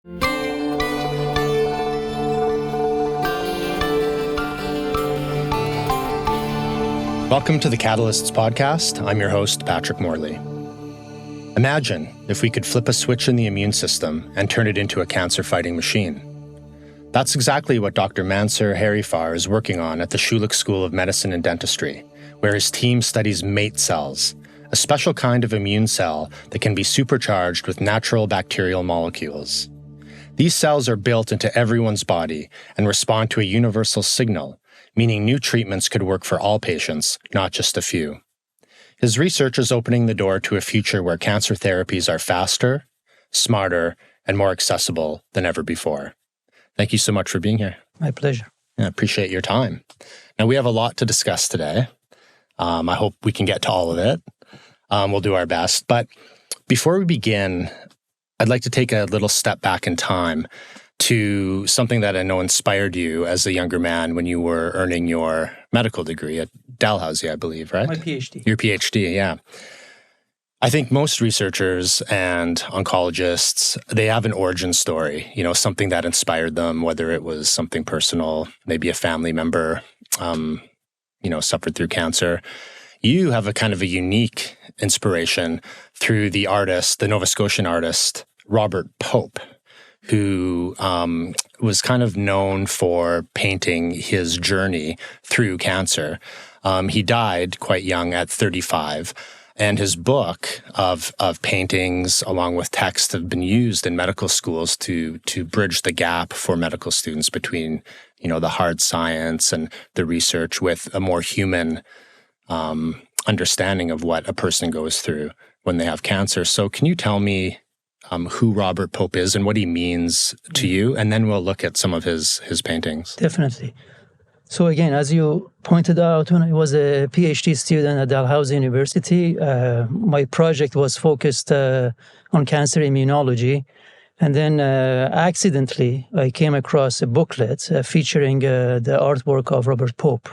Welcome to the Catalysts podcast. I'm your host, Patrick Morley. Imagine if we could flip a switch in the immune system and turn it into a cancer-fighting machine. That's exactly what Dr. Mansour Haeryfar is working on at the Schulich School of Medicine and Dentistry, where his team studies MAIT cells, a special kind of immune cell that can be supercharged with natural bacterial molecules. These cells are built into everyone's body and respond to a universal signal, meaning new treatments could work for all patients, not just a few. His research is opening the door to a future where cancer therapies are faster, smarter, and more accessible than ever before. Thank you so much for being here. My pleasure. I appreciate your time. Now, we have a lot to discuss today. I hope we can get to all of it. We'll do our best. But before we begin, I'd like to take a little step back in time to something that I know inspired you as a younger man when you were earning your medical degree at Dalhousie, I believe, right? My PhD. Your PhD, yeah. I think most researchers and oncologists, they have an origin story, something that inspired them, whether it was something personal, maybe a family member, suffered through cancer. You have a kind of a unique inspiration through the Nova Scotian artist, Robert Pope, who was kind of known for painting his journey through cancer. He died quite young at 35, and his book of paintings along with text have been used in medical schools to bridge the gap for medical students between, the hard science and the research with a more human understanding of what a person goes through when they have cancer. So can you tell me who Robert Pope is and what he means to you, and then we'll look at some of his paintings. Definitely. So again, as you pointed out, when I was a PhD student at Dalhousie University, my project was focused on cancer immunology. And then accidentally, I came across a booklet featuring the artwork of Robert Pope.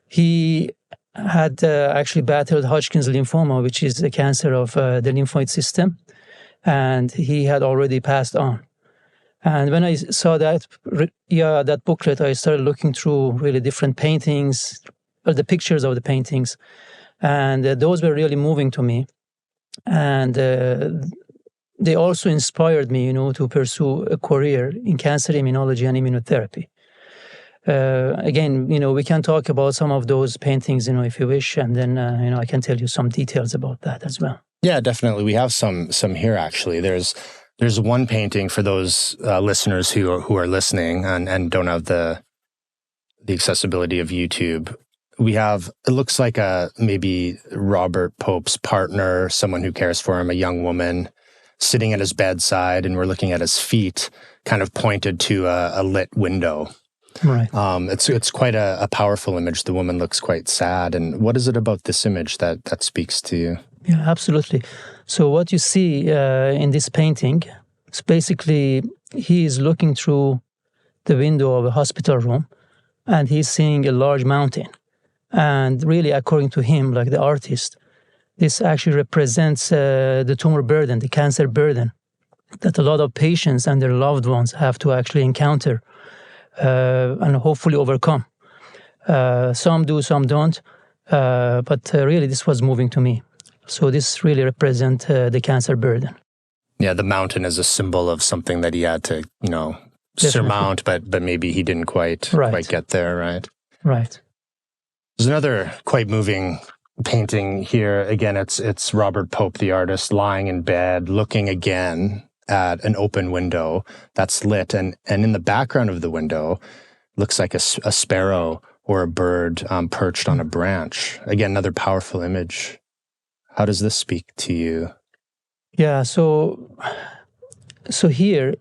He had actually battled Hodgkin's lymphoma, which is the cancer of the lymphoid system. And he had already passed on. And when I saw that booklet, I started looking through really different paintings, or the pictures of the paintings. And those were really moving to me. And they also inspired me, to pursue a career in cancer immunology and immunotherapy. Again, we can talk about some of those paintings, if you wish, and then, I can tell you some details about that as well. Yeah, definitely. We have some here, actually. There's one painting for those listeners who are listening and don't have the accessibility of YouTube. It looks like maybe Robert Pope's partner, someone who cares for him, a young woman, sitting at his bedside, and we're looking at his feet kind of pointed to a lit window. Right. It's quite a powerful image. The woman looks quite sad. And what is it about this image that speaks to you? Yeah, absolutely. So what you see in this painting is basically he is looking through the window of a hospital room and he's seeing a large mountain. And really, according to him, like the artist, this actually represents the tumor burden, the cancer burden that a lot of patients and their loved ones have to actually encounter and hopefully overcome. Some do, some don't. But really, this was moving to me. So this really represents the cancer burden. Yeah, the mountain is a symbol of something that he had to, surmount, but maybe he didn't quite get there, right? Right. There's another quite moving painting here. Again, it's Robert Pope, the artist, lying in bed, looking again at an open window that's lit. And in the background of the window looks like a sparrow or a bird perched on a branch. Again, another powerful image. How does this speak to you? Yeah, so here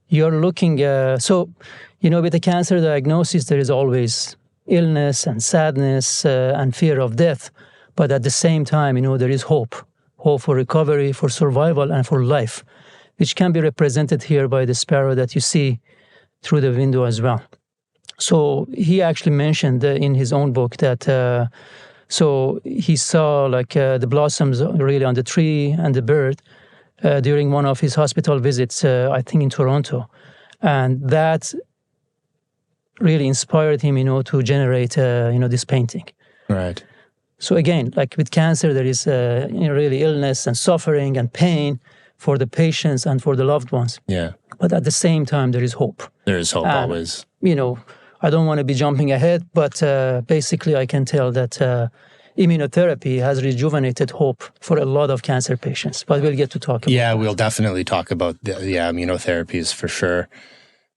you're looking, with the cancer diagnosis, there is always illness and sadness and fear of death. But at the same time, there is hope for recovery, for survival, and for life, which can be represented here by the sparrow that you see through the window as well. So he actually mentioned in his own book that so he saw the blossoms really on the tree and the bird, during one of his hospital visits, I think in Toronto. And that really inspired him, to generate, this painting. Right. So again, like with cancer, there is really illness and suffering and pain for the patients and for the loved ones. Yeah. But at the same time, there is hope. There is hope always. I don't want to be jumping ahead, but basically I can tell that immunotherapy has rejuvenated hope for a lot of cancer patients. But we'll get to talk about that. We'll definitely talk about immunotherapies for sure.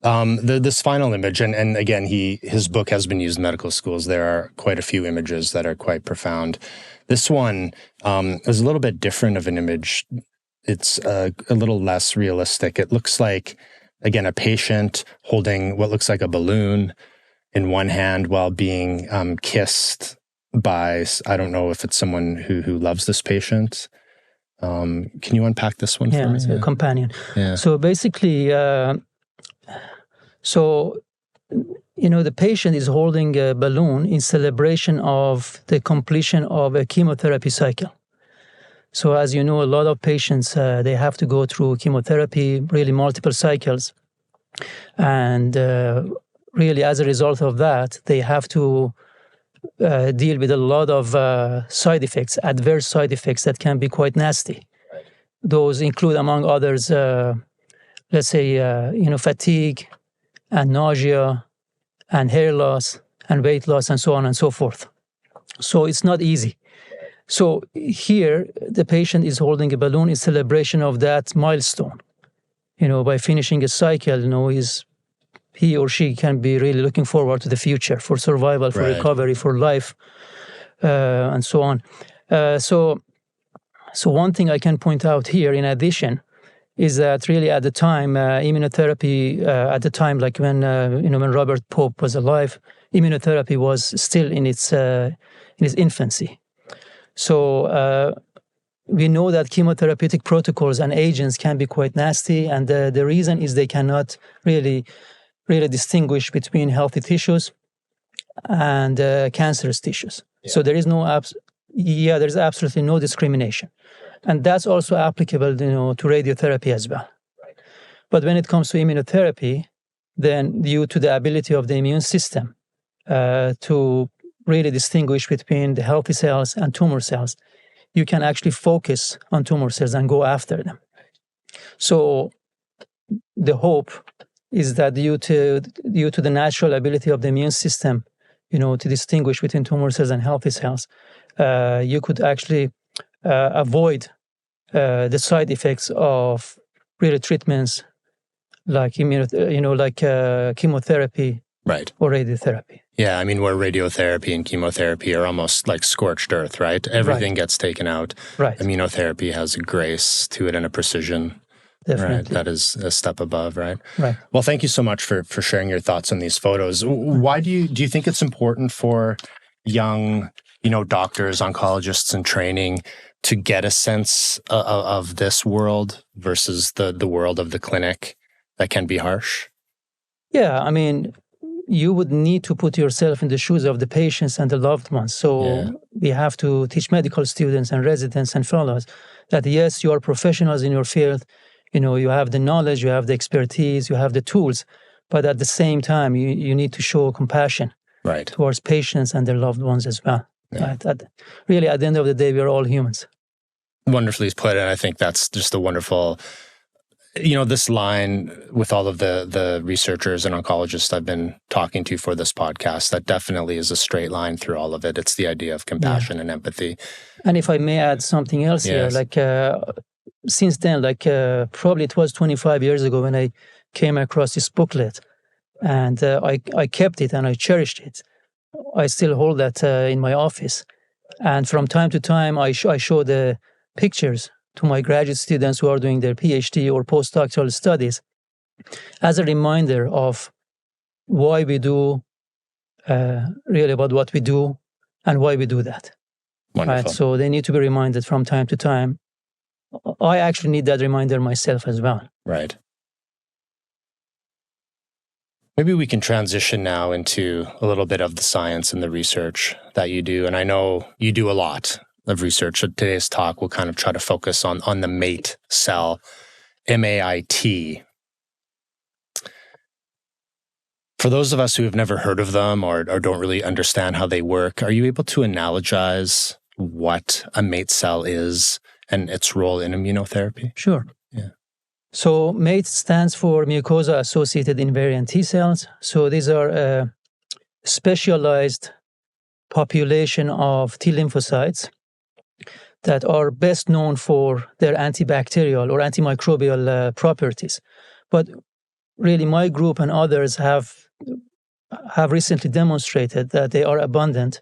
This final image, and again, his book has been used in medical schools. There are quite a few images that are quite profound. This one is a little bit different of an image. It's a little less realistic. It looks like, again, a patient holding what looks like a balloon in one hand while being kissed by, I don't know if it's someone who loves this patient. Can you unpack this one for me? It's a companion. Yeah. So basically, the patient is holding a balloon in celebration of the completion of a chemotherapy cycle. So as you know, a lot of patients, they have to go through chemotherapy, really multiple cycles. And really, as a result of that, they have to deal with a lot of side effects, adverse side effects that can be quite nasty. Right. Those include, among others, let's say, fatigue and nausea and hair loss and weight loss and so on and so forth. So it's not easy. So here, the patient is holding a balloon in celebration of that milestone. By finishing a cycle, he or she can be really looking forward to the future for survival, for recovery, for life, and so on. So one thing I can point out here, in addition, is that really at the time, immunotherapy, at the time, like when Robert Pope was alive, immunotherapy was still in its infancy. So we know that chemotherapeutic protocols and agents can be quite nasty, and the reason is they cannot really distinguish between healthy tissues and cancerous tissues. Yeah. So there is there's absolutely no discrimination. And that's also applicable, to radiotherapy as well. Right. But when it comes to immunotherapy, then due to the ability of the immune system to really distinguish between the healthy cells and tumor cells, you can actually focus on tumor cells and go after them. So the hope is that due to the natural ability of the immune system, to distinguish between tumor cells and healthy cells, you could actually avoid the side effects of really treatments like chemotherapy, right, or radiotherapy. Yeah, I mean, where radiotherapy and chemotherapy are almost like scorched earth, right? Everything gets taken out. Right. Immunotherapy has a grace to it and a precision. Definitely. Right. That is a step above, right? Right. Well, thank you so much for sharing your thoughts on these photos. Why do you think it's important for young, doctors, oncologists in training to get a sense of this world versus the world of the clinic that can be harsh? Yeah, I mean, you would need to put yourself in the shoes of the patients and the loved ones. So we have to teach medical students and residents and fellows that, yes, you are professionals in your field. You have the knowledge, you have the expertise, you have the tools, but at the same time, you need to show compassion towards patients and their loved ones as well. Yeah. Right? Really, at the end of the day, we are all humans. Wonderfully put, and I think that's just a wonderful, this line with all of the researchers and oncologists I've been talking to for this podcast, that definitely is a straight line through all of it. It's the idea of compassion and empathy. And if I may add something else here, since then, probably it was 25 years ago when I came across this booklet, and I kept it and I cherished it. I still hold that in my office. And from time to time, I show the pictures to my graduate students who are doing their PhD or postdoctoral studies as a reminder of why we do, really about what we do and why we do that. Wonderful. Right? So they need to be reminded from time to time. I actually need that reminder myself as well. Right. Maybe we can transition now into a little bit of the science and the research that you do. And I know you do a lot. of research. So today's talk will kind of try to focus on the MAIT cell, MAIT. For those of us who have never heard of them or don't really understand how they work, are you able to analogize what a MAIT cell is and its role in immunotherapy? Sure. Yeah. So MAIT stands for mucosa-associated invariant T cells. So these are a specialized population of T lymphocytes that are best known for their antibacterial or antimicrobial properties. But really, my group and others have recently demonstrated that they are abundant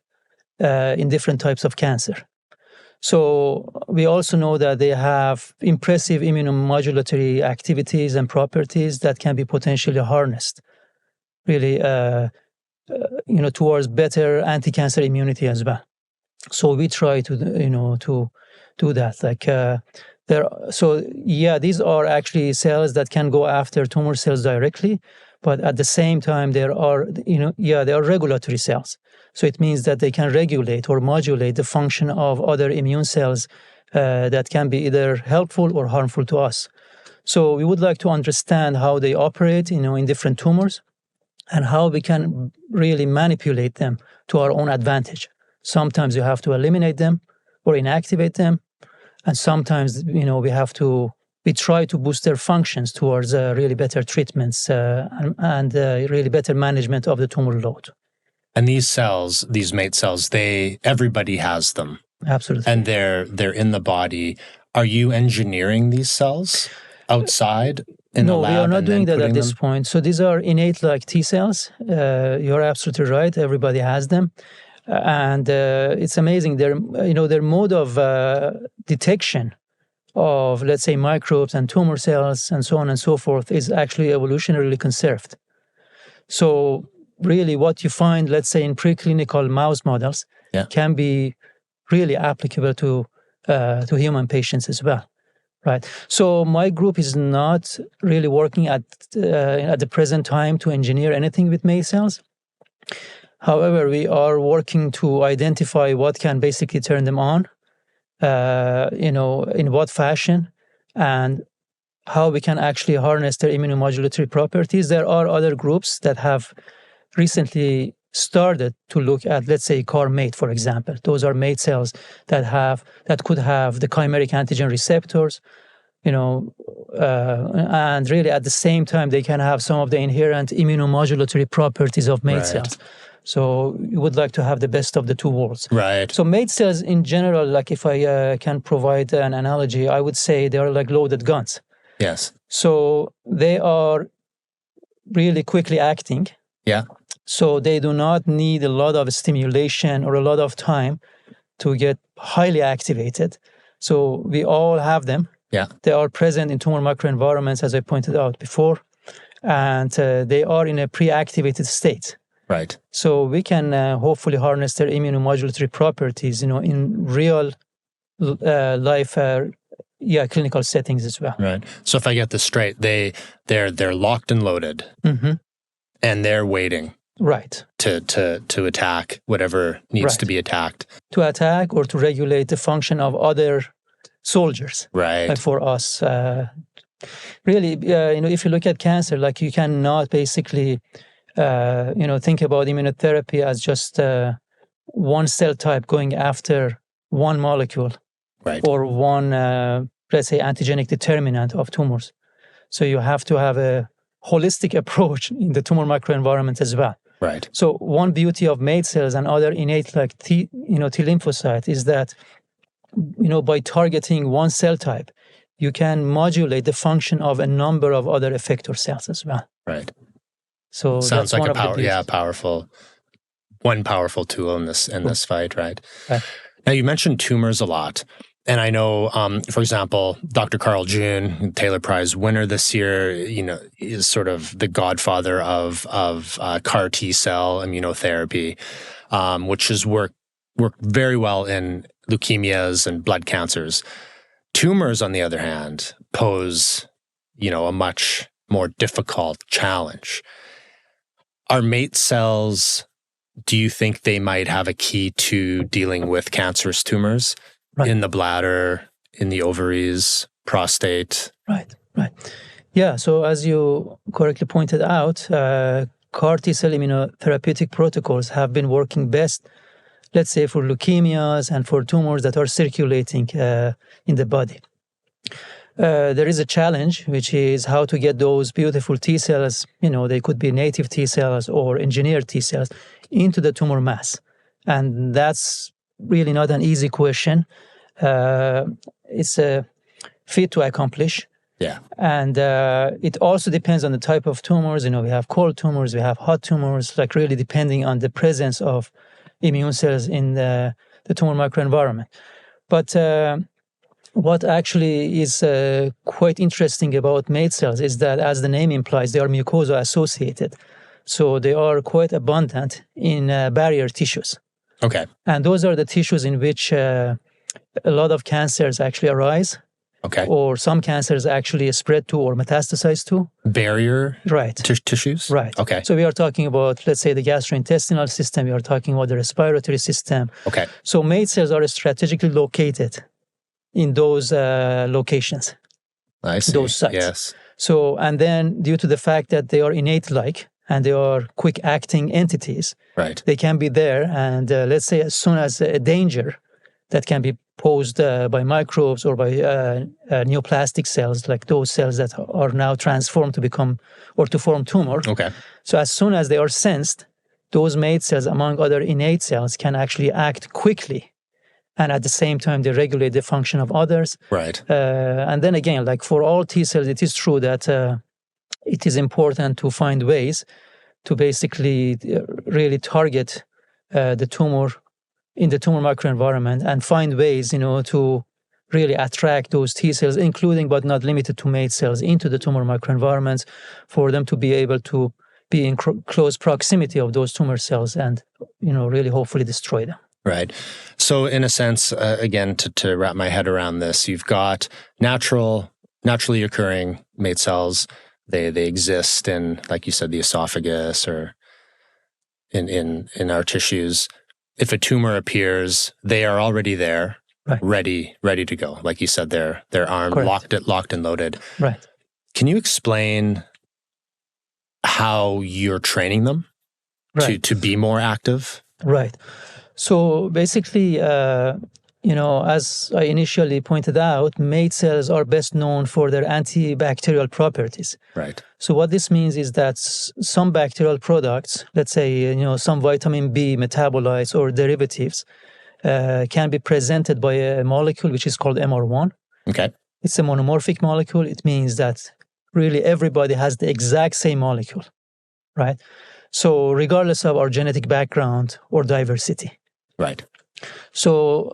in different types of cancer. So we also know that they have impressive immunomodulatory activities and properties that can be potentially harnessed, really, towards better anti-cancer immunity as well. So we try to do that. These are actually cells that can go after tumor cells directly, but at the same time, they are regulatory cells. So it means that they can regulate or modulate the function of other immune cells that can be either helpful or harmful to us. So we would like to understand how they operate, in different tumors, and how we can really manipulate them to our own advantage. Sometimes you have to eliminate them or inactivate them, and sometimes we try to boost their functions towards really better treatments and really better management of the tumor load. And these cells, these MAIT cells, everybody has them. Absolutely. And they're in the body. Are you engineering these cells outside in the lab? No, we are not doing that at this point. So these are innate like T cells. You're absolutely right. Everybody has them. And it's amazing. Their mode of detection of, let's say, microbes and tumor cells and so on and so forth is actually evolutionarily conserved. So really what you find, let's say, in preclinical mouse models can be really applicable to human patients as well, right? So my group is not really working at the present time to engineer anything with MAIT cells. However, we are working to identify what can basically turn them on, in what fashion, and how we can actually harness their immunomodulatory properties. There are other groups that have recently started to look at, let's say, CAR-MAIT, for example. Those are MAIT cells that could have the chimeric antigen receptors, and really at the same time they can have some of the inherent immunomodulatory properties of MAIT cells. So you would like to have the best of the two worlds. Right. So MAIT cells in general, like if I can provide an analogy, I would say they are like loaded guns. Yes. So they are really quickly acting. Yeah. So they do not need a lot of stimulation or a lot of time to get highly activated. So we all have them. Yeah. They are present in tumor microenvironments, as I pointed out before, and they are in a pre-activated state. Right. So we can hopefully harness their immunomodulatory properties, in real life, clinical settings as well. Right. So if I get this straight, they're locked and loaded, and they're waiting. Right. To attack whatever needs to be attacked. To attack or to regulate the function of other soldiers. Right. Like for us, really, if you look at cancer, like you cannot basically, think about immunotherapy as just one cell type going after one molecule, right, or one, let's say, antigenic determinant of tumors. So you have to have a holistic approach in the tumor microenvironment as well. Right. So one beauty of MAIT cells and other innate like T lymphocyte is that, by targeting one cell type, you can modulate the function of a number of other effector cells as well. Right. So sounds that's like one powerful tool in this fight, right? Right. Now you mentioned tumors a lot. And I know, for example, Dr. Carl June, Taylor Prize winner this year, is sort of the godfather of CAR T cell immunotherapy, which has worked very well in leukemias and blood cancers. Tumors, on the other hand, pose, a much more difficult challenge. Are MAIT cells do you think they might have a key to dealing with cancerous tumors in the bladder, in the ovaries, prostate? Right. Yeah, so as you correctly pointed out, CAR T-cell immunotherapeutic protocols have been working best, let's say, for leukemias and for tumors that are circulating in the body. There is a challenge, which is how to get those beautiful T-cells, they could be native T-cells or engineered T-cells, into the tumor mass. And that's really not an easy question. It's a feat to accomplish. Yeah. And it also depends on the type of tumors. We have cold tumors, we have hot tumors, like really depending on the presence of immune cells in the tumor microenvironment. But what actually is quite interesting about MAIT cells is that, as the name implies, they are mucosa-associated. So they are quite abundant in barrier tissues. Okay. And those are the tissues in which a lot of cancers actually arise. Okay. Or some cancers actually spread to or metastasize to. Barrier tissues? Right. Okay. So we are talking about, let's say, the gastrointestinal system. We are talking about the respiratory system. Okay. So MAIT cells are strategically located in those locations. I see. Those sites. Yes. So, and then due to the fact that they are innate-like and they are quick-acting entities, right, they can be there. And let's say as soon as a danger that can be posed by microbes or by neoplastic cells, like those cells that are now transformed to become or to form tumor. Okay. So as soon as they are sensed, those MAIT cells, among other innate cells, can actually act quickly. And at the same time, they regulate the function of others. Right. And then again, like for all T cells, it is true that it is important to find ways to basically really target the tumor in the tumor microenvironment and find ways, to really attract those T cells, including but not limited to MAIT cells, into the tumor microenvironments for them to be able to be in close proximity of those tumor cells and, really hopefully destroy them. Right. So in a sense, again, to wrap my head around this, you've got naturally occurring MAIT cells. They exist in, like you said, the esophagus or in our tissues. If a tumor appears, they are already there, right, ready to go. Like you said, they're armed, locked and loaded. Right. Can you explain how you're training them to be more active? Right. So basically, as I initially pointed out, MAIT cells are best known for their antibacterial properties. Right. So what this means is that some bacterial products, let's say, some vitamin B metabolites or derivatives, can be presented by a molecule which is called MR1. Okay. It's a monomorphic molecule. It means that really everybody has the exact same molecule, right? So regardless of our genetic background or diversity. Right. So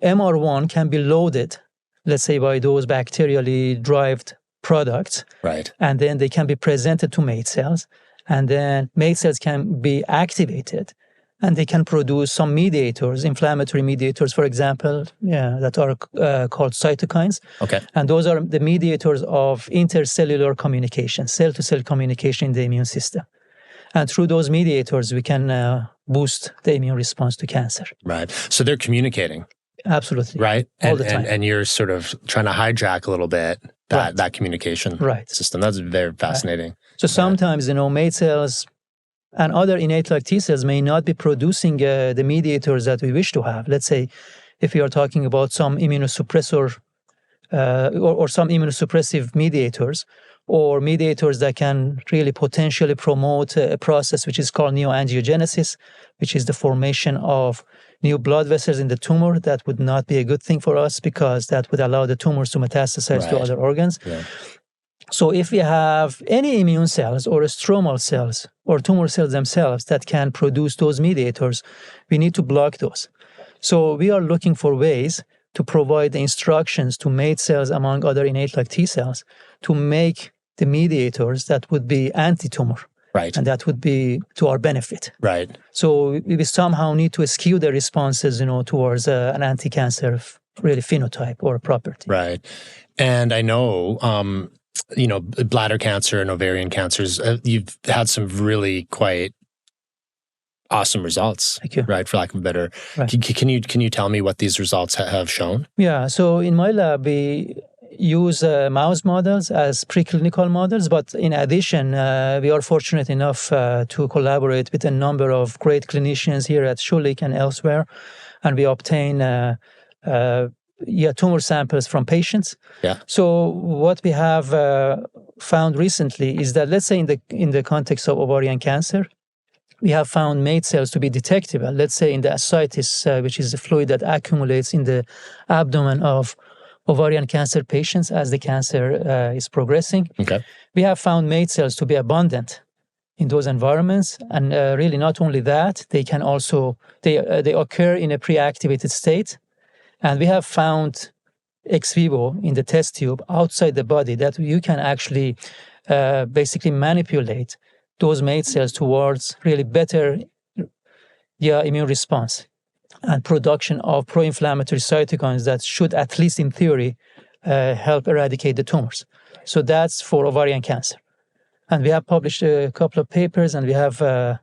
MR1 can be loaded, let's say, by those bacterially derived products. Right. And then they can be presented to MAIT cells. And then MAIT cells can be activated. And they can produce some mediators, inflammatory mediators, for example, that are called cytokines. Okay. And those are the mediators of intercellular communication, cell-to-cell communication in the immune system. And through those mediators, we can boost the immune response to cancer. Right. So they're communicating. Absolutely. Right. All the time. And you're sort of trying to hijack a little bit that communication system. That's very fascinating. Right. So sometimes, MAIT cells and other innate-like T cells may not be producing the mediators that we wish to have. Let's say if we are talking about some immunosuppressor or some immunosuppressive mediators, or mediators that can really potentially promote a process which is called neoangiogenesis, which is the formation of new blood vessels in the tumor. That would not be a good thing for us because that would allow the tumors to metastasize to other organs. Yeah. So if we have any immune cells or stromal cells or tumor cells themselves that can produce those mediators, we need to block those. So we are looking for ways to provide the instructions to MAIT cells, among other innate-like T cells, to make the mediators that would be anti-tumor. Right. And that would be to our benefit. Right. So we somehow need to skew the responses, towards an anti-cancer really phenotype or property. Right. And I know, bladder cancer and ovarian cancers, you've had some really quite awesome results. Thank you. Right, for lack of a better. Right. Can you tell me what these results have shown? Yeah. So in my lab, we use mouse models as preclinical models, but in addition, we are fortunate enough to collaborate with a number of great clinicians here at Schulich and elsewhere, and we obtain tumor samples from patients. Yeah. So what we have found recently is that, let's say in the context of ovarian cancer, we have found MAIT cells to be detectable, let's say in the ascites, which is the fluid that accumulates in the abdomen of ovarian cancer patients as the cancer is progressing. Okay. We have found MAIT cells to be abundant in those environments. And really not only that, they can also, they occur in a pre-activated state. And we have found ex vivo in the test tube outside the body that you can actually basically manipulate those MAIT cells towards really better immune response and production of pro-inflammatory cytokines that should, at least in theory, help eradicate the tumors. So that's for ovarian cancer. And we have published a couple of papers, and we have a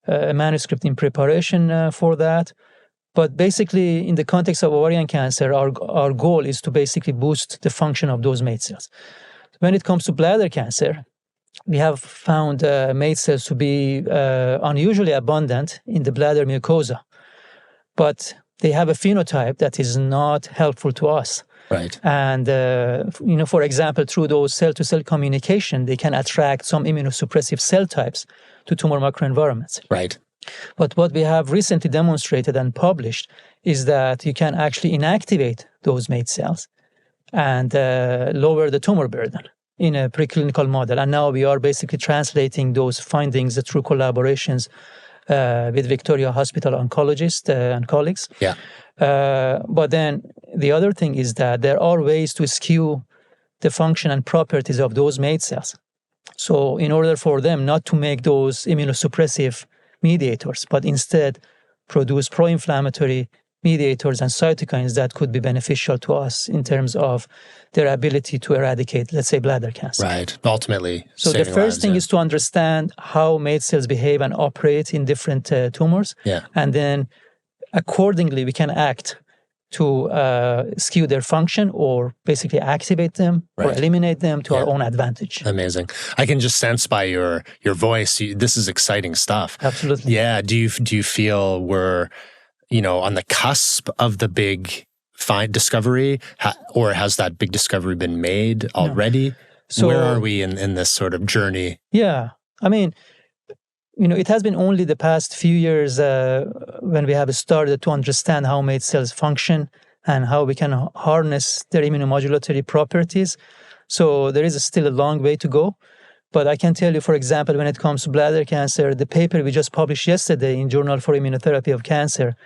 manuscript in preparation for that. But basically, in the context of ovarian cancer, our goal is to basically boost the function of those MAIT cells. When it comes to bladder cancer, we have found MAIT cells to be unusually abundant in the bladder mucosa, but they have a phenotype that is not helpful to us. Right. And, for example, through those cell-to-cell communication, they can attract some immunosuppressive cell types to tumor microenvironments. Right. But what we have recently demonstrated and published is that you can actually inactivate those MAIT cells and lower the tumor burden in a preclinical model. And now we are basically translating those findings through collaborations with Victoria Hospital oncologists and colleagues. Yeah. But then the other thing is that there are ways to skew the function and properties of those MAIT cells. So in order for them not to make those immunosuppressive mediators, but instead produce pro-inflammatory mediators and cytokines that could be beneficial to us in terms of their ability to eradicate, let's say, bladder cancer. Right. Ultimately, so the first thing is to understand how MAIT cells behave and operate in different tumors. Yeah. And then accordingly, we can act to skew their function or basically activate them or eliminate them to our own advantage. Amazing. I can just sense by your voice, this is exciting stuff. Absolutely. Yeah. Do you feel we're on the cusp of the big discovery, or has that big discovery been made already? No. So, where are we in this sort of journey? Yeah. I mean, it has been only the past few years when we have started to understand how MAIT cells function and how we can harness their immunomodulatory properties. So there is still a long way to go. But I can tell you, for example, when it comes to bladder cancer, the paper we just published yesterday in Journal for Immunotherapy of Cancer,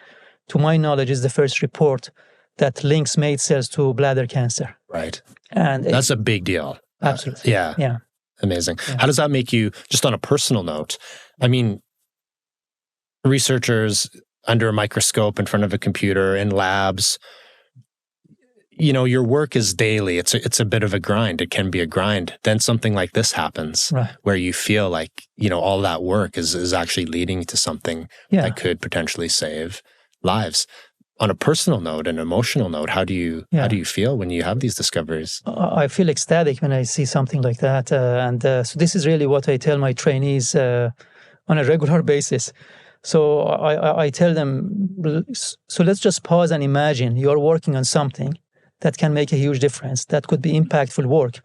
to my knowledge, is the first report that links MAIT cells to bladder cancer. Right. And that's a big deal. Absolutely. Yeah. Amazing. Yeah. How does that make you, just on a personal note? I mean, researchers under a microscope in front of a computer in labs, your work is daily. It's a bit of a grind. It can be a grind. Then something like this happens, where you feel like, all that work is actually leading to something that could potentially save lives. On a personal note, an emotional note, how do you feel when you have these discoveries? I feel ecstatic when I see something like that. So this is really what I tell my trainees on a regular basis. So I tell them, so let's just pause and imagine you're working on something that can make a huge difference, that could be impactful work.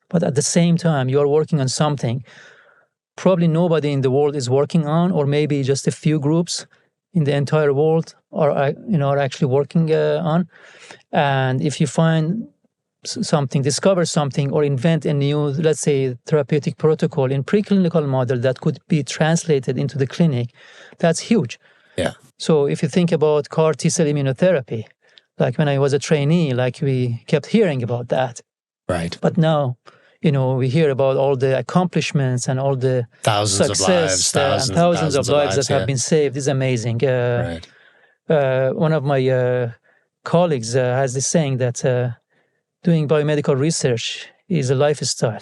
But at the same time, you're working on something probably nobody in the world is working on, or maybe just a few groups in the entire world are actually working on. And if you find something, discover something, or invent a new, let's say, therapeutic protocol in preclinical model that could be translated into the clinic, that's huge. Yeah. So if you think about CAR T-cell immunotherapy, like when I was a trainee, like we kept hearing about that. Right. But now, we hear about all the accomplishments and all the thousands success of thousands of lives that have been saved. Is amazing. Right. One of my colleagues has this saying that doing biomedical research is a lifestyle.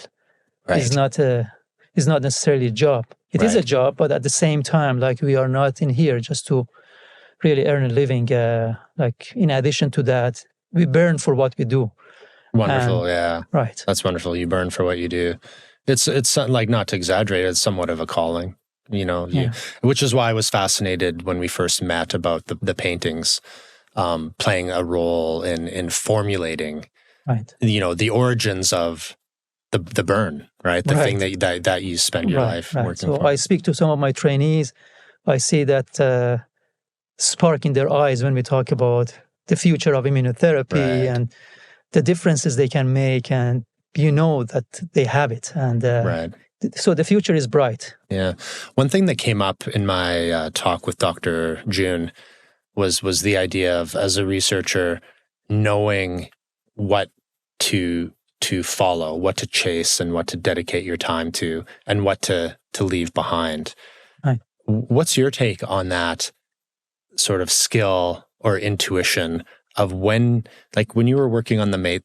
Right. It's not necessarily a job. It is a job, but at the same time, like, we are not in here just to really earn a living. Like, in addition to that, we burn for what we do. Wonderful. Yeah. Right. That's wonderful. You burn for what you do. It's like, not to exaggerate, it's somewhat of a calling, which is why I was fascinated when we first met about the paintings playing a role in formulating, the origins of the burn, right? The thing that you spend your life working for. So I speak to some of my trainees. I see that spark in their eyes when we talk about the future of immunotherapy and the differences they can make, and that they have it. And so the future is bright. Yeah. One thing that came up in my talk with Dr. June was the idea of, as a researcher, knowing what to follow, what to chase, and what to dedicate your time to, and what to leave behind. Right. What's your take on that sort of skill or intuition of when you were working on the MAIT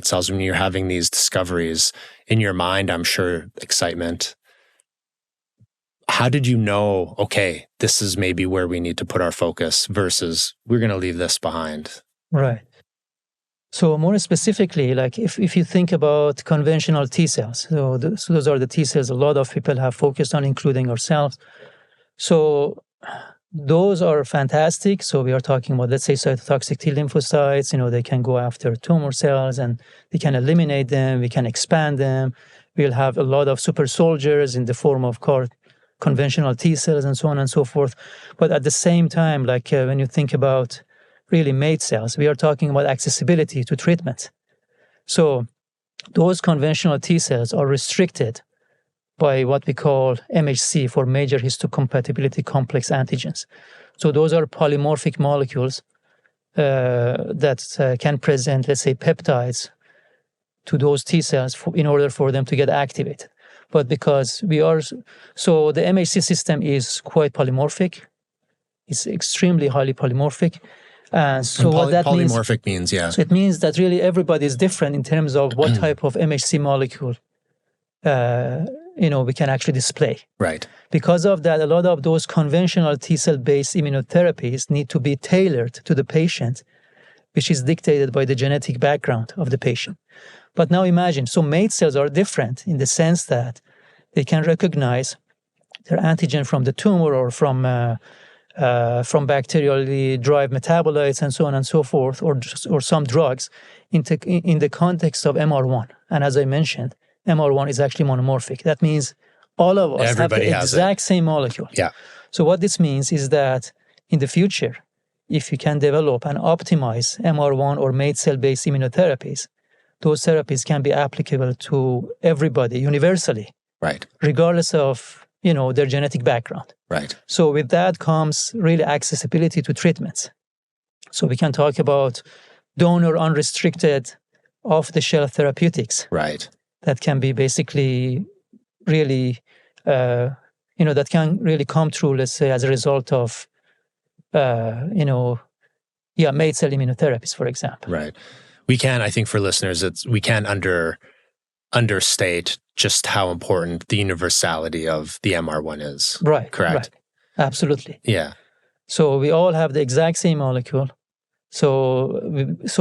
cells, when you're having these discoveries in your mind, I'm sure excitement. How did you know, okay, this is maybe where we need to put our focus versus we're going to leave this behind? Right. So more specifically, like, if you think about conventional T cells, so those are the T cells a lot of people have focused on, including ourselves. So those are fantastic. So we are talking about, let's say, cytotoxic T lymphocytes. They can go after tumor cells and they can eliminate them. We can expand them. We'll have a lot of super soldiers in the form of conventional T cells and so on and so forth. But at the same time, like, when you think about really MAIT cells, we are talking about accessibility to treatment. So those conventional T cells are restricted by what we call MHC, for major histocompatibility complex antigens. So those are polymorphic molecules that can present, let's say, peptides to those T cells in order for them to get activated. But because the MHC system is quite polymorphic. It's extremely highly polymorphic. And so what that polymorphic means, yeah. So it means that really everybody is different in terms of what type of MHC molecule we can actually display. Right. Because of that, a lot of those conventional T-cell-based immunotherapies need to be tailored to the patient, which is dictated by the genetic background of the patient. But now imagine, so MAIT cells are different in the sense that they can recognize their antigen from the tumor or from bacterially derived metabolites and so on and so forth, or some drugs in the context of MR1. And as I mentioned, MR1 is actually monomorphic. That means all of us have the exact same molecule. Yeah. So what this means is that in the future, if you can develop and optimize MR1 or MAIT cell-based immunotherapies, those therapies can be applicable to everybody universally, right, regardless of their genetic background. Right. So with that comes really accessibility to treatments. So we can talk about donor unrestricted off-the-shelf therapeutics. Right. That can be basically really, that can really come through, let's say, as a result of, MAIT cell immunotherapies, for example. Right. We can, I think for listeners, we can't understate just how important the universality of the MR1 is. Right. Correct? Right. Absolutely. Yeah. So we all have the exact same molecule. So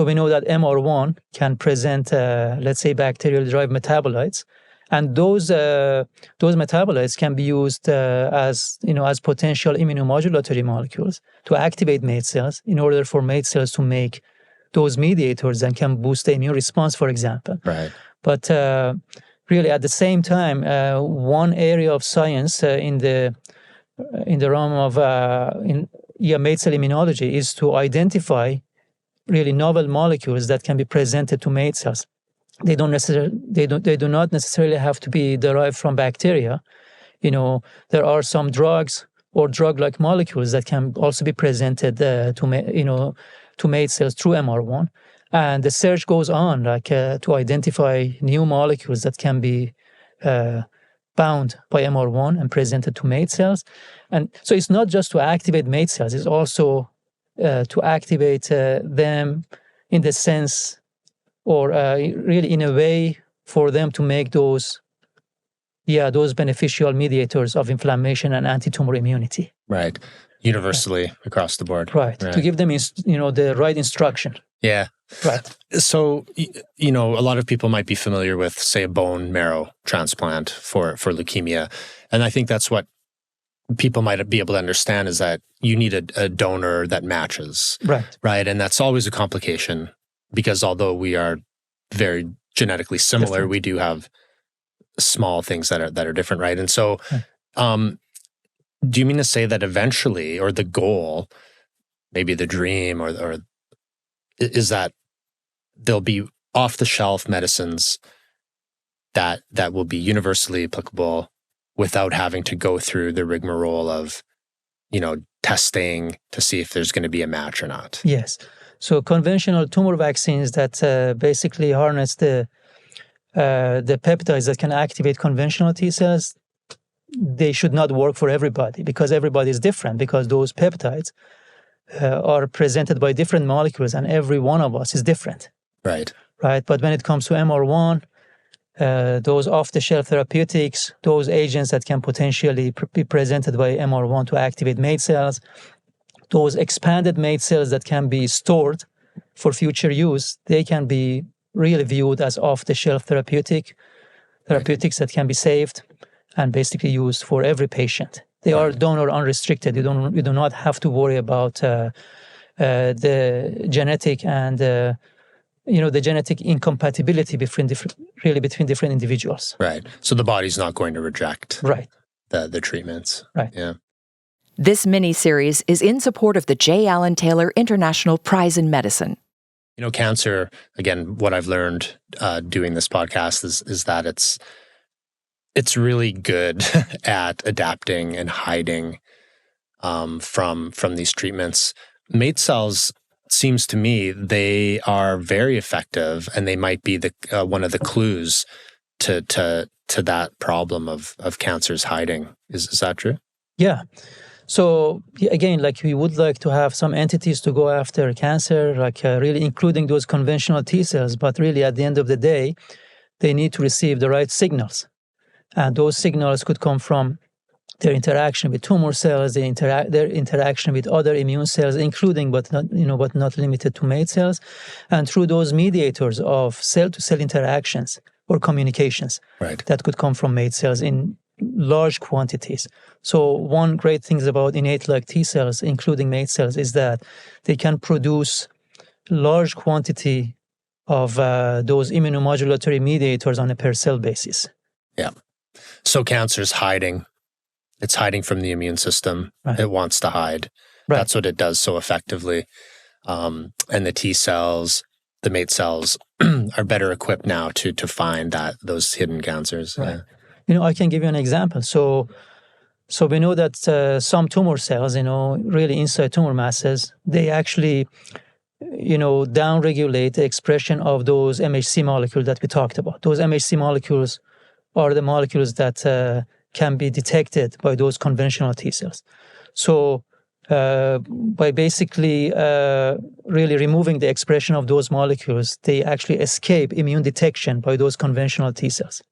we know that MR1 can present, let's say, bacterial-derived metabolites, and those metabolites can be used as potential immunomodulatory molecules to activate MAIT cells in order for MAIT cells to make those mediators that can boost the immune response, for example. Right. But really, at the same time, one area of science in the realm of MAIT cell immunology is to identify really novel molecules that can be presented to MAIT cells. They do not necessarily have to be derived from bacteria. There are some drugs or drug-like molecules that can also be presented to MAIT cells through MR1. And the search goes on, to identify new molecules that can be bound by MR1 and presented to MAIT cells. And so it's not just to activate MAIT cells, it's also to activate them in the sense, or really in a way for them to make those those beneficial mediators of inflammation and anti-tumor immunity. Right. Universally across the board. Right. To give them, the right instruction. Yeah. Right. So, a lot of people might be familiar with, say, a bone marrow transplant for leukemia. And I think that's what people might be able to understand, is that you need a donor that matches. Right. Right. And that's always a complication, because although we are very genetically similar, we do have small things that are different, right? And so, do you mean to say that eventually, or the goal, maybe the dream, or is that there'll be off-the-shelf medicines that will be universally applicable without having to go through the rigmarole of, testing to see if there's going to be a match or not? Yes. So conventional tumor vaccines that basically harness the peptides that can activate conventional T cells, they should not work for everybody, because everybody is different, because those peptides are presented by different molecules, and every one of us is different. Right. Right. But when it comes to MR1, those off-the-shelf therapeutics, those agents that can potentially be presented by MR1 to activate MAIT cells, those expanded MAIT cells that can be stored for future use, they can be really viewed as off-the-shelf therapeutics that can be saved and basically used for every patient. They are donor unrestricted. You do not have to worry about the genetic and the genetic incompatibility between different individuals. Right. So the body's not going to reject the treatments. Right. Yeah. This mini-series is in support of the J. Allyn Taylor International Prize in Medicine. Cancer, again, what I've learned doing this podcast is that it's really good at adapting and hiding from these treatments. MAIT cells, seems to me, they are very effective, and they might be the one of the clues to that problem of cancer's hiding. Is that true? Yeah. So again, we would like to have some entities to go after cancer, really including those conventional T cells. But really, at the end of the day, they need to receive the right signals, and those signals could come from their interaction with tumor cells, their interaction with other immune cells, including but not limited to MAIT cells, and through those mediators of cell-to-cell interactions or communications that could come from MAIT cells in large quantities. So one great thing about innate like T cells, including MAIT cells, is that they can produce large quantity of those immunomodulatory mediators on a per cell basis. Yeah. So cancer's hiding. It's hiding from the immune system. Right. It wants to hide. Right. That's what it does so effectively. And the T cells, the MAIT cells, are better equipped now to find those hidden cancers. Right. I can give you an example. So we know that some tumor cells, really inside tumor masses, they actually, downregulate the expression of those MHC molecules that we talked about. Those MHC molecules are the molecules that can be detected by those conventional T cells. So by basically really removing the expression of those molecules, they actually escape immune detection by those conventional T cells.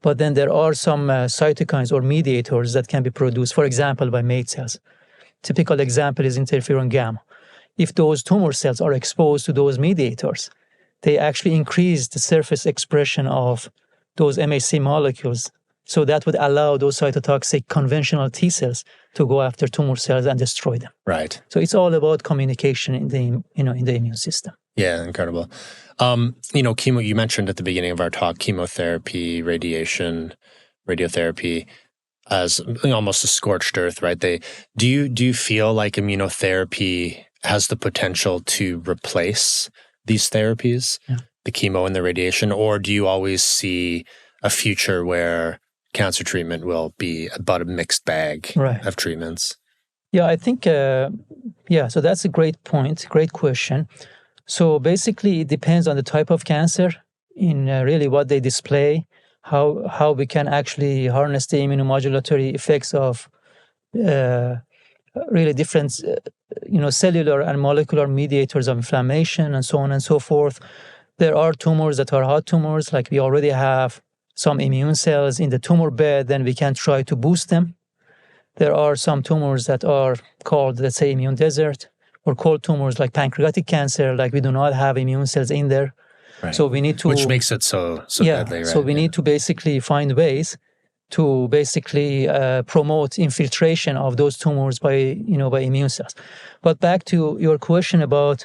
But then there are some cytokines or mediators that can be produced, for example, by MAIT cells. Typical example is interferon gamma. If those tumor cells are exposed to those mediators, they actually increase the surface expression of those MHC molecules. So that would allow those cytotoxic conventional T cells to go after tumor cells and destroy them. Right. So it's all about communication in the immune system. Yeah, incredible. Chemo, you mentioned at the beginning of our talk, chemotherapy, radiation, radiotherapy as almost a scorched earth, right? Do you feel like immunotherapy has the potential to replace these therapies, the chemo and the radiation, or do you always see a future where cancer treatment will be about a mixed bag of treatments? Yeah, I think, so that's a great point, great question. So basically, it depends on the type of cancer, in really what they display, how we can actually harness the immunomodulatory effects of really different, cellular and molecular mediators of inflammation and so on and so forth. There are tumors that are hot tumors, like we already have some immune cells in the tumor bed, then we can try to boost them. There are some tumors that are called, let's say, immune desert, or cold tumors like pancreatic cancer, like we do not have immune cells in there. Right. So we need to... Which makes it so deadly, right? So we need to basically find ways to basically promote infiltration of those tumors by immune cells. But back to your question about,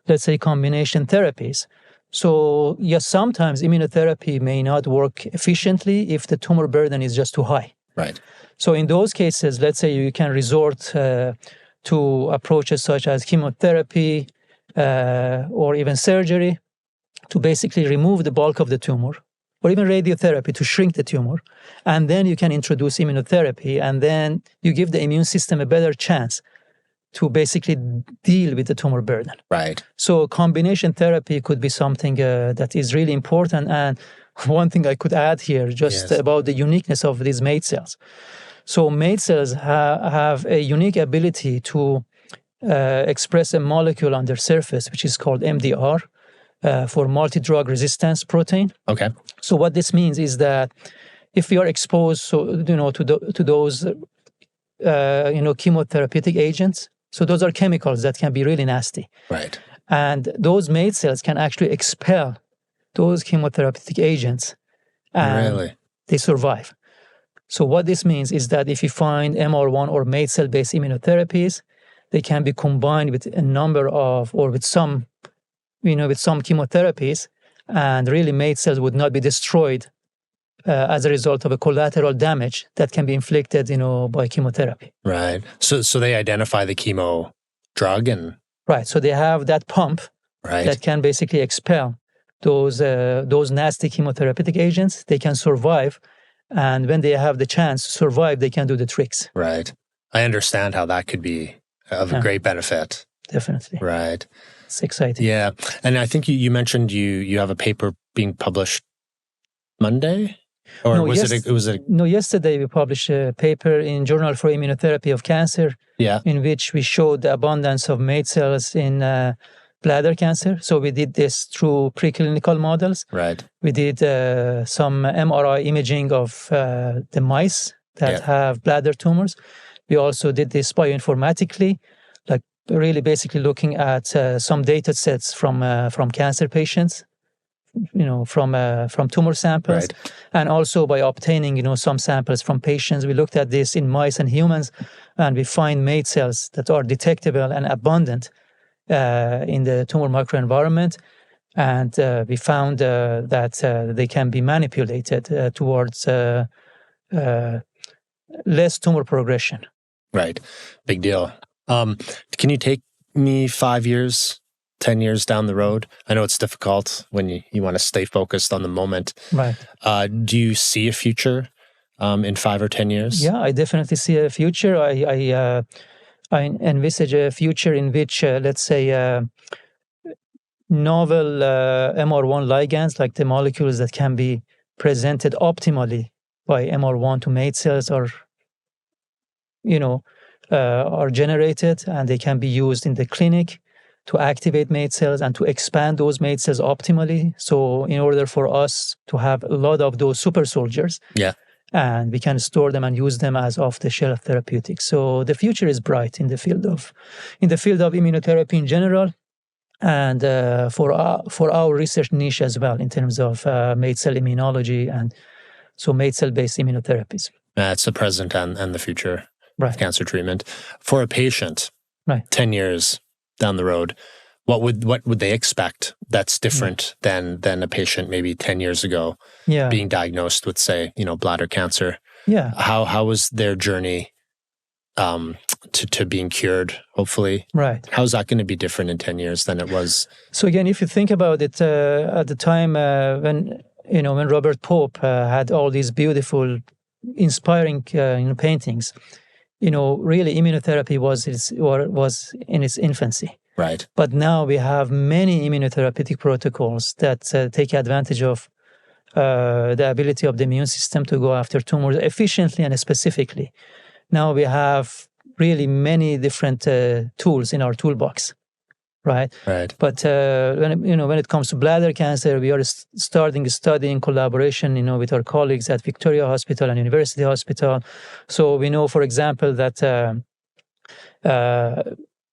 let's say, combination therapies. So yes, sometimes immunotherapy may not work efficiently if the tumor burden is just too high. Right. So in those cases, let's say you can resort to approaches such as chemotherapy or even surgery to basically remove the bulk of the tumor, or even radiotherapy to shrink the tumor. And then you can introduce immunotherapy, and then you give the immune system a better chance to basically deal with the tumor burden. Right. So combination therapy could be something that is really important. And one thing I could add here, just about the uniqueness of these MAIT cells. So MAIT cells have a unique ability to express a molecule on their surface, which is called MDR, for multi-drug resistance protein. Okay. So what this means is that if you are exposed, to those, chemotherapeutic agents, so those are chemicals that can be really nasty. Right. And those MAIT cells can actually expel those chemotherapeutic agents, and they survive. So what this means is that if you find MR1 or MAIT cell-based immunotherapies, they can be combined with a number of, or with some chemotherapies, and really MAIT cells would not be destroyed as a result of a collateral damage that can be inflicted, by chemotherapy. Right. So they identify the chemo drug and... Right. So they have that pump that can basically expel those nasty chemotherapeutic agents. They can survive. And when they have the chance to survive, they can do the tricks. Right. I understand how that could be of a great benefit. Definitely. Right. It's exciting. Yeah. And I think you mentioned you have a paper being published Monday? Or No, yesterday we published a paper in Journal for Immunotherapy of Cancer, in which we showed the abundance of MAIT cells in bladder cancer. So we did this through preclinical models. Right. We did some MRI imaging of the mice that have bladder tumors. We also did this bioinformatically, like really basically looking at some data sets from cancer patients, from tumor samples, and also by obtaining, some samples from patients. We looked at this in mice and humans, and we find MAIT cells that are detectable and abundant in the tumor microenvironment. And we found that they can be manipulated towards less tumor progression. Right. Big deal. Can you take me 5 years, 10 years down the road? I know it's difficult when you want to stay focused on the moment. Right. Do you see a future in 5 or 10 years? Yeah, I definitely see a future. I envisage a future in which, let's say, novel MR1 ligands, like the molecules that can be presented optimally by MR1 to MAIT cells, are generated, and they can be used in the clinic to activate MAIT cells and to expand those MAIT cells optimally. So in order for us to have a lot of those super soldiers, and we can store them and use them as off-the-shelf therapeutics. So the future is bright in the field of immunotherapy in general, and for our research niche as well, in terms of MAIT cell immunology, and so MAIT cell-based immunotherapies. It's the present and the future of cancer treatment. For a patient, 10 years down the road, what would they expect that's different than a patient maybe 10 years ago being diagnosed with, say, bladder cancer? How was their journey to being cured, hopefully? Right. How's that going to be different in 10 years than it was? So again, if you think about it, at the time when Robert Pope had all these beautiful, inspiring paintings, really immunotherapy was in its infancy. Right. But now we have many immunotherapeutic protocols that take advantage of the ability of the immune system to go after tumors efficiently and specifically. Now we have really many different tools in our toolbox right? Right. But when it comes to bladder cancer, we are starting a study in collaboration, with our colleagues at Victoria Hospital and University Hospital. So we know, for example, that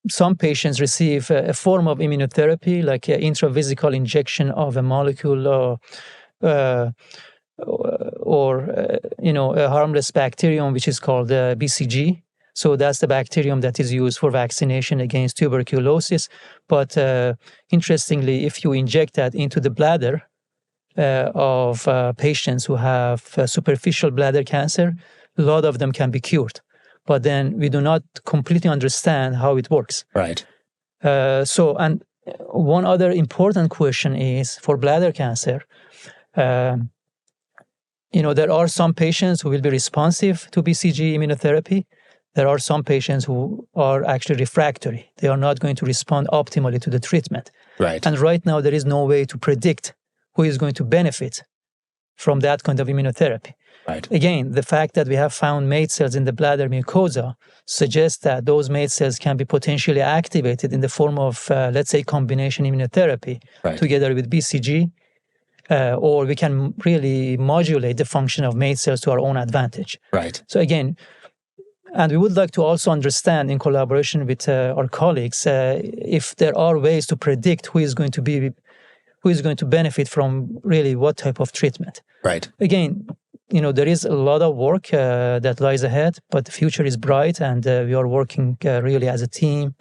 some patients receive a form of immunotherapy, like an intravesical injection of a molecule or a harmless bacterium, which is called BCG. So that's the bacterium that is used for vaccination against tuberculosis. But interestingly, if you inject that into the bladder of patients who have superficial bladder cancer, a lot of them can be cured. But then we do not completely understand how it works. Right. And one other important question is for bladder cancer, there are some patients who will be responsive to BCG immunotherapy. There are some patients who are actually refractory. They are not going to respond optimally to the treatment. Right. And right now, there is no way to predict who is going to benefit from that kind of immunotherapy. Right. Again, the fact that we have found MAIT cells in the bladder mucosa suggests that those MAIT cells can be potentially activated in the form of, let's say, combination immunotherapy together with BCG, or we can really modulate the function of MAIT cells to our own advantage. Right. So again, and we would like to also understand, in collaboration with our colleagues, if there are ways to predict who is going to benefit from really what type of treatment. Right. Again, there is a lot of work that lies ahead, but the future is bright, and we are working really as a team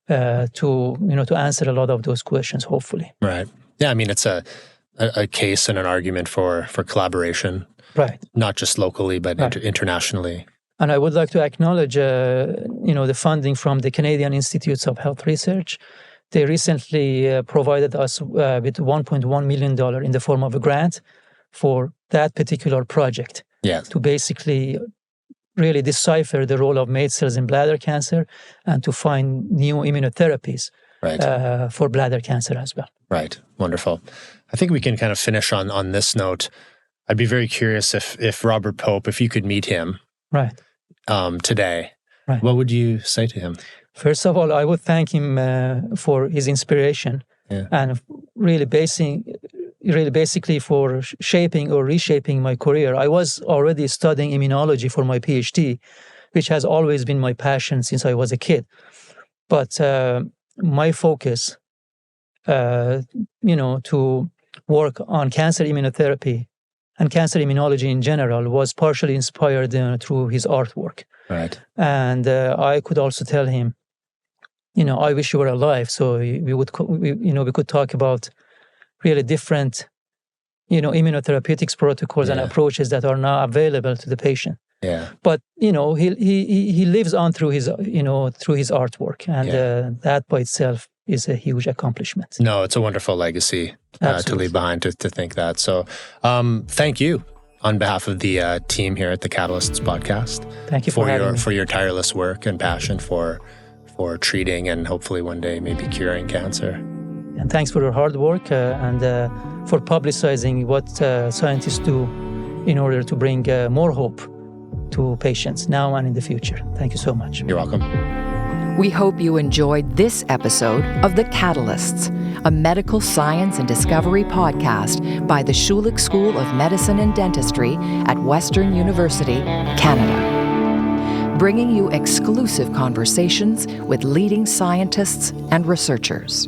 to answer a lot of those questions, hopefully. Right. Yeah, I mean, it's a case and an argument for collaboration. Right. Not just locally, but internationally. And I would like to acknowledge, the funding from the Canadian Institutes of Health Research. They recently provided us with $1.1 million in the form of a grant for that particular project. Yes. To basically really decipher the role of MAIT cells in bladder cancer and to find new immunotherapies for bladder cancer as well. Right. Wonderful. I think we can kind of finish on this note. I'd be very curious if Robert Pope, if you could meet him today, what would you say to him? First of all, I would thank him for his inspiration and really basically for shaping or reshaping my career. I was already studying immunology for my PhD, which has always been my passion since I was a kid. But my focus, to work on cancer immunotherapy and cancer immunology in general was partially inspired through his artwork. Right. And I could also tell him, I wish you were alive, so we could talk about really different, immunotherapeutics protocols and approaches that are now available to the patient. Yeah. But he lives on through his artwork, and that by itself is a huge accomplishment. No, it's a wonderful legacy to leave behind, to think that. So thank you on behalf of the team here at the Catalysts podcast. Thank you for your tireless work and passion for treating and hopefully one day maybe curing cancer. And thanks for your hard work and for publicizing what scientists do in order to bring more hope to patients now and in the future. Thank you so much. You're welcome. We hope you enjoyed this episode of The Catalysts, a medical science and discovery podcast by the Schulich School of Medicine and Dentistry at Western University, Canada, bringing you exclusive conversations with leading scientists and researchers.